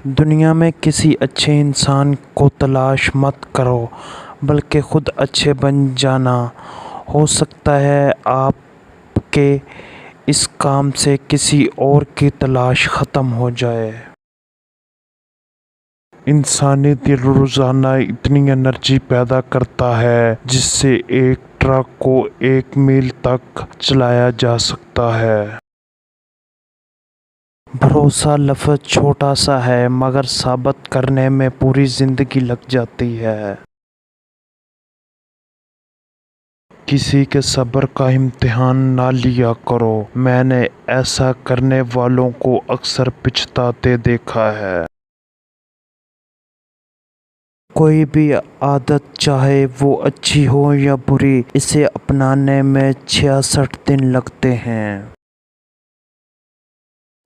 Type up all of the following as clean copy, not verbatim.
دنیا میں کسی اچھے انسان کو تلاش مت کرو بلکہ خود اچھے بن جانا۔ ہو سکتا ہے آپ کے اس کام سے کسی اور کی تلاش ختم ہو جائے۔ انسانی دل روزانہ اتنی انرجی پیدا کرتا ہے جس سے ایک ٹرک کو 1 میل تک چلایا جا سکتا ہے۔ بھروسہ لفظ چھوٹا سا ہے مگر ثابت کرنے میں پوری زندگی لگ جاتی ہے۔ کسی کے صبر کا امتحان نہ لیا کرو، میں نے ایسا کرنے والوں کو اکثر پچھتاتے دیکھا ہے۔ کوئی بھی عادت چاہے وہ اچھی ہو یا بری، اسے اپنانے میں 66 دن لگتے ہیں۔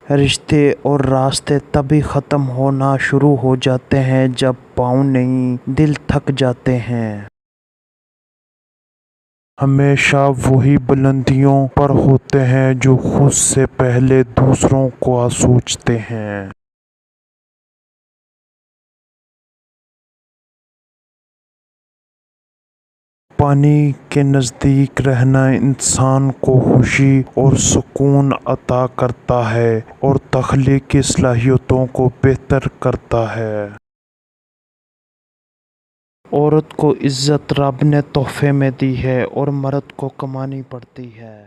رشتے اور راستے تبھی ختم ہونا شروع ہو جاتے ہیں جب پاؤں نہیں، دل تھک جاتے ہیں۔ ہمیشہ وہی بلندیوں پر ہوتے ہیں جو خود سے پہلے دوسروں کو سوچتے ہیں۔ پانی کے نزدیک رہنا انسان کو خوشی اور سکون عطا کرتا ہے اور تخلیقی صلاحیتوں کو بہتر کرتا ہے۔ عورت کو عزت رب نے تحفے میں دی ہے اور مرد کو کمانی پڑتی ہے۔